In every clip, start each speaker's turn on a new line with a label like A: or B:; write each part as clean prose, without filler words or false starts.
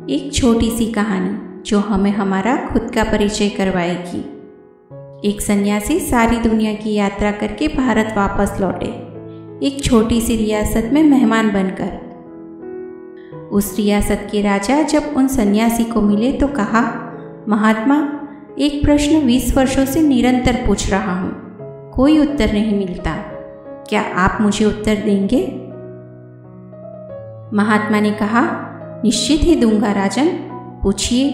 A: एक छोटी सी कहानी जो हमें हमारा खुद का परिचय करवाएगी। एक सन्यासी सारी दुनिया की यात्रा करके भारत वापस लौटे, एक छोटी सी रियासत में मेहमान बनकर। उस रियासत के राजा जब उन सन्यासी को मिले तो कहा, महात्मा, एक प्रश्न 20 वर्षों से निरंतर पूछ रहा हूँ, कोई उत्तर नहीं मिलता, क्या आप मुझे उत्तर देंगे? महात्मा ने कहा, निश्चित ही दूंगा राजन, पूछिए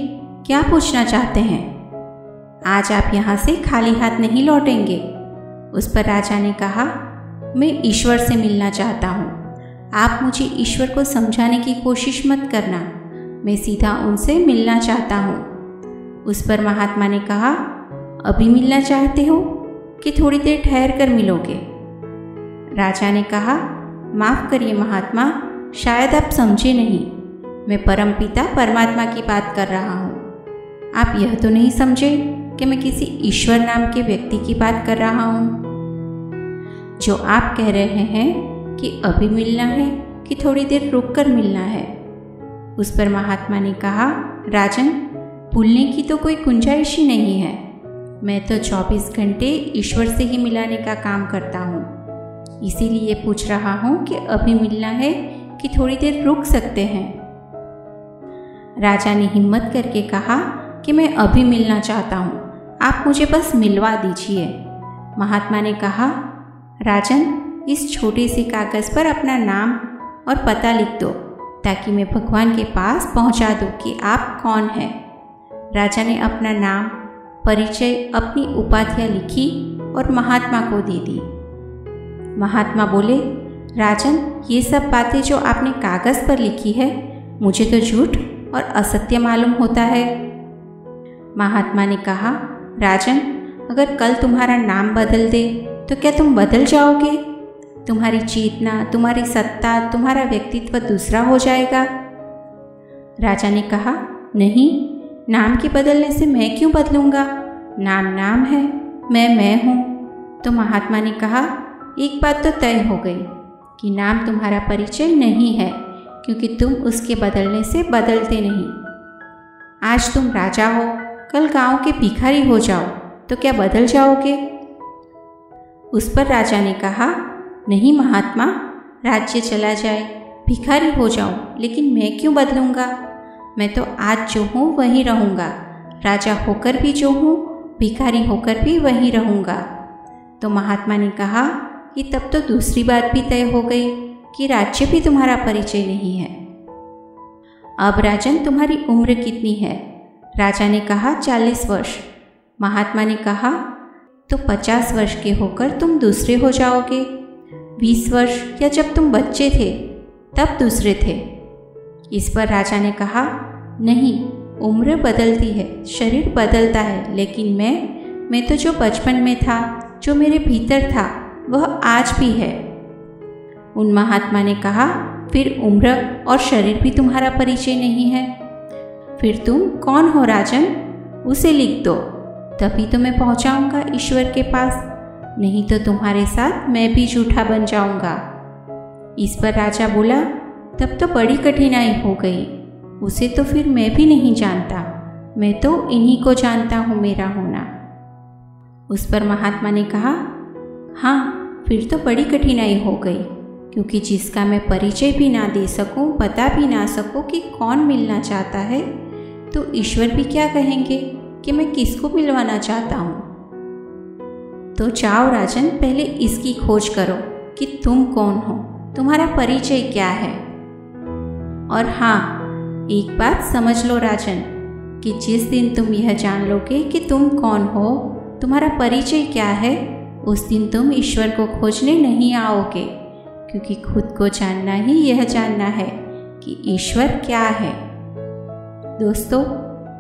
A: क्या पूछना चाहते हैं। आज आप यहाँ से खाली हाथ नहीं लौटेंगे। उस पर राजा ने कहा, मैं ईश्वर से मिलना चाहता हूँ, आप मुझे ईश्वर को समझाने की कोशिश मत करना, मैं सीधा उनसे मिलना चाहता हूँ। उस पर महात्मा ने कहा, अभी मिलना चाहते हो कि थोड़ी देर ठहर कर मिलोगे? राजा ने कहा, माफ़ करिए महात्मा, शायद आप समझे नहीं, मैं परमपिता परमात्मा की बात कर रहा हूँ। आप यह तो नहीं समझे कि मैं किसी ईश्वर नाम के व्यक्ति की बात कर रहा हूँ। जो आप कह रहे हैं कि अभी मिलना है कि थोड़ी देर रुक कर मिलना है। उस पर महात्मा ने कहा, राजन, भूलने की तो कोई गुंजाइश ही नहीं है, मैं तो 24 घंटे ईश्वर से ही मिलाने का काम करता हूँ, इसीलिए पूछ रहा हूँ कि अभी मिलना है कि थोड़ी देर रुक सकते हैं। राजा ने हिम्मत करके कहा कि मैं अभी मिलना चाहता हूँ, आप मुझे बस मिलवा दीजिए। महात्मा ने कहा, राजन, इस छोटे से कागज़ पर अपना नाम और पता लिख दो ताकि मैं भगवान के पास पहुँचा दूँ कि आप कौन हैं। राजा ने अपना नाम, परिचय, अपनी उपाधियाँ लिखी और महात्मा को दे दी। महात्मा बोले, राजन, ये सब बातें जो आपने कागज़ पर लिखी है मुझे तो झूठ और असत्य मालूम होता है। महात्मा ने कहा, राजन, अगर कल तुम्हारा नाम बदल दे तो क्या तुम बदल जाओगे? तुम्हारी चेतना, तुम्हारी सत्ता, तुम्हारा व्यक्तित्व दूसरा हो जाएगा। राजा ने कहा, नहीं, नाम के बदलने से मैं क्यों बदलूंगा? नाम नाम है, मैं हूँ। तो महात्मा ने कहा, एक बात तो तय हो गई कि नाम तुम्हारा परिचय नहीं है, क्योंकि तुम उसके बदलने से बदलते नहीं। आज तुम राजा हो, कल गांव के भिखारी हो जाओ तो क्या बदल जाओगे? उस पर राजा ने कहा, नहीं महात्मा, राज्य चला जाए, भिखारी हो जाऊं, लेकिन मैं क्यों बदलूंगा? मैं तो आज जो हूँ वहीं रहूँगा, राजा होकर भी जो हूँ, भिखारी होकर भी वहीं रहूँगा। तो महात्मा ने कहा कि तब तो दूसरी बात भी तय हो गई कि राज्य भी तुम्हारा परिचय नहीं है। अब राजन, तुम्हारी उम्र कितनी है? राजा ने कहा, 40 वर्ष। महात्मा ने कहा, तो 50 वर्ष के होकर तुम दूसरे हो जाओगे। 20 वर्ष या जब तुम बच्चे थे तब दूसरे थे। इस पर राजा ने कहा, नहीं, उम्र बदलती है, शरीर बदलता है, लेकिन मैं तो जो बचपन में था, जो मेरे भीतर था, वह आज भी है। उन महात्मा ने कहा, फिर उम्र और शरीर भी तुम्हारा परिचय नहीं है? फिर तुम कौन हो राजन? उसे लिख दो, तभी तो मैं पहुंचाऊंगा ईश्वर के पास, नहीं तो तुम्हारे साथ मैं भी झूठा बन जाऊंगा। इस पर राजा बोला, तब तो बड़ी कठिनाई हो गई, उसे तो फिर मैं भी नहीं जानता, मैं तो इन्हीं को जानता हूँ मेरा होना। उस पर महात्मा ने कहा, हाँ, फिर तो बड़ी कठिनाई हो गई, क्योंकि जिसका मैं परिचय भी ना दे सकूं, बता भी ना सकूं कि कौन मिलना चाहता है, तो ईश्वर भी क्या कहेंगे कि मैं किसको मिलवाना चाहता हूँ। तो जाओ राजन, पहले इसकी खोज करो कि तुम कौन हो, तुम्हारा परिचय क्या है। और हाँ, एक बात समझ लो राजन, कि जिस दिन तुम यह जान लोगे कि तुम कौन हो, तुम्हारा परिचय क्या है, उस दिन तुम ईश्वर को खोजने नहीं आओगे, क्योंकि खुद को जानना ही यह जानना है कि ईश्वर क्या है। दोस्तों,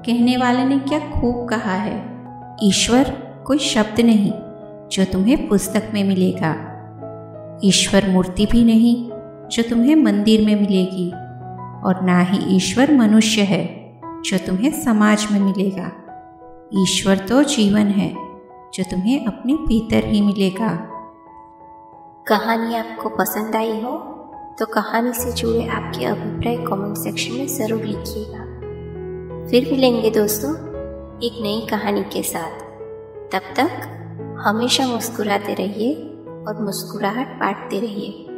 A: कहने वाले ने क्या खूब कहा है, ईश्वर कोई शब्द नहीं जो तुम्हें पुस्तक में मिलेगा, ईश्वर मूर्ति भी नहीं जो तुम्हें मंदिर में मिलेगी, और ना ही ईश्वर मनुष्य है जो तुम्हें समाज में मिलेगा। ईश्वर तो जीवन है जो तुम्हें अपने भीतर ही मिलेगा।
B: कहानी आपको पसंद आई हो तो कहानी से जुड़े आपके अभिप्राय कमेंट सेक्शन में ज़रूर लिखिएगा। फिर मिलेंगे दोस्तों एक नई कहानी के साथ। तब तक हमेशा मुस्कुराते रहिए और मुस्कुराहट बांटते रहिए।